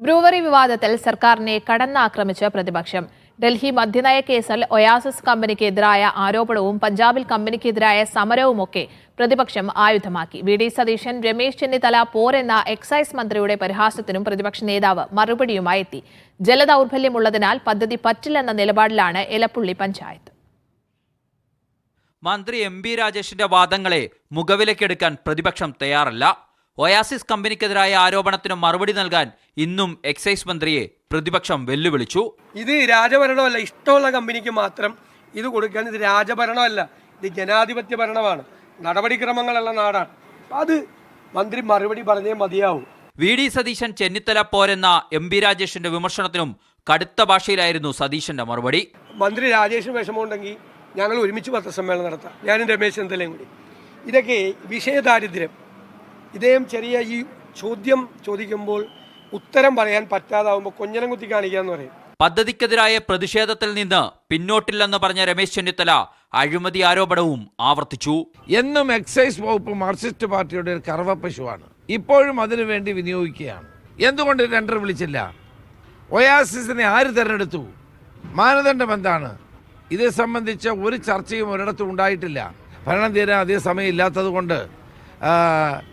Brewery വിവാദത്തിൽ സർക്കാരിനെ കടന്നാക്രമിച്ച് പ്രതിപക്ഷം. ഡൽഹി മദ്യനയ കേസിൽ ഒയാസിസ് കമ്പനിക്കെതിരായ ആരോപണവും പഞ്ചാബിൽ കമ്പനിക്കെതിരായ സമരവുമൊക്കെ പ്രതിപക്ഷം ആയുധമാക്കി. വി.ഡി. സതീശൻ, രമേശ് ചെന്നിത്തല പോരെന്ന എക്സൈസ് മന്ത്രിയുടെ പരിഹാസത്തിനും പ്രതിപക്ഷ നേതാവ് മറുപടിയുമായി എത്തി. ജലദൗർബല്യമുള്ളതിനാൽ പദ്ധതി പറ്റില്ലെന്ന നിലപാടിലാണ് എലപ്പുള്ളി പഞ്ചായത്ത്. മന്ത്രി എം ബി രാജേഷിന്റെ വാദങ്ങളെ മുഖവിലക്കെടുക്കാൻ പ്രതിപക്ഷം തയ്യാറല്ല. ഒയാസിസ് കമ്പനിക്കെതിരായ ആരോപണത്തിന് മറുപടി നൽകാൻ ഇന്നും എക്സൈസ് മന്ത്രിയെ പ്രതിപക്ഷം വെല്ലുവിളിച്ചു. ഇത് രാജഭരണമല്ല, ഇഷ്ടമുള്ള കമ്പനിക്ക് മാത്രം ഇത് കൊടുക്കാൻ. ഇത് രാജഭരണമല്ല, ഇത് ജനാധിപത്യ ഭരണമാണ്, നടപടിക്രമങ്ങളുള്ള നാടാണ്. അത് മന്ത്രി മറുപടി പറഞ്ഞേ മതിയാവും. വി.ഡി. സതീശൻ, ചെന്നിത്തല പോരെന്ന എം ബി രാജേഷിന്റെ വിമർശനത്തിനും കടുത്ത ഭാഷയിലായിരുന്നു സതീശന്റെ മറുപടി. മന്ത്രി രാജേഷിന് വിഷമമുണ്ടെങ്കിൽ ഞങ്ങൾ ഒരുമിച്ച് പത്രസമ്മേളനം നടത്താം, ഞാനും രമേശ് ചെന്നിത്തലയും കൂടി. ഇതൊക്കെ വിഷയദാരിദ്ര്യം. ഇദ്ദേഹം ചെറിയ ഈ ചോദ്യം ചോദിക്കുമ്പോൾ ഉത്തരം പറയാൻ പറ്റാതാവുമ്പോൾ കൊഞ്ഞനം കുത്തി കാണിക്കാന്ന് പറയും. പദ്ധതിക്കെതിരായ പ്രതിഷേധത്തിൽ നിന്ന് പിന്നോട്ടില്ലെന്ന് പറഞ്ഞ രമേശ് ചെന്നിത്തല അഴിമതി ആരോപണവും ആവർത്തിച്ചു. എന്നും എക്സൈസ് വകുപ്പ് മാർക്സിസ്റ്റ് പാർട്ടിയുടെ ഒരു കറവപ്പശുവാണ്. ഇപ്പോഴും അതിനുവേണ്ടി വിനിയോഗിക്കുകയാണ്. എന്തുകൊണ്ട് ടെൻഡർ വിളിച്ചില്ല? ഒയാസിസിനെ ആര് തെരഞ്ഞെടുത്തു? മാനദണ്ഡം എന്താണ്? ഇതേ സംബന്ധിച്ച് ഒരു ചർച്ചയും ഒരിടത്തും ഉണ്ടായിട്ടില്ല. ഭരണം തീരാൻ അതേ സമയം ഇല്ലാത്തത് കൊണ്ട്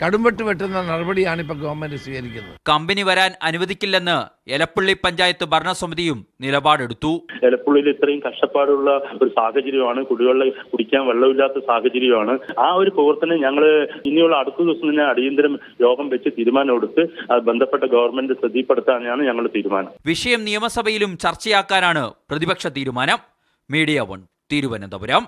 കടുംവെട്ട് വെട്ടുന്ന നടപടിയാണ് ഇപ്പോൾ ഗവൺമെന്റ് സ്വീകരിക്കുന്നത്. കമ്പനി വരാൻ അനുവദിക്കില്ലെന്ന് എലപ്പുള്ളി പഞ്ചായത്ത് ഭരണസമിതിയും നിലപാടെടുത്തു. എലപ്പുള്ളിയിൽ ഇത്രയും കഷ്ടപ്പാടുള്ള ഒരു സാഹചര്യമാണ്, കുടിവെള്ളം കുടിക്കാൻ വെള്ളമില്ലാത്ത സാഹചര്യമാണ്. ആ ഒരു പ്രവർത്തനം ഞങ്ങൾ ഇനിയുള്ള അടുത്ത ദിവസം തന്നെ അടിയന്തരം യോഗം വെച്ച് തീരുമാനമെടുത്ത് ബന്ധപ്പെട്ട ഗവൺമെന്റ് ശ്രദ്ധപ്പെടുത്താനാണ് ഞങ്ങളുടെ തീരുമാനം. വിഷയം നിയമസഭയിലും ചർച്ചയാക്കാനാണ് പ്രതിപക്ഷ തീരുമാനം. മീഡിയ 1 തിരുവനന്തപുരം.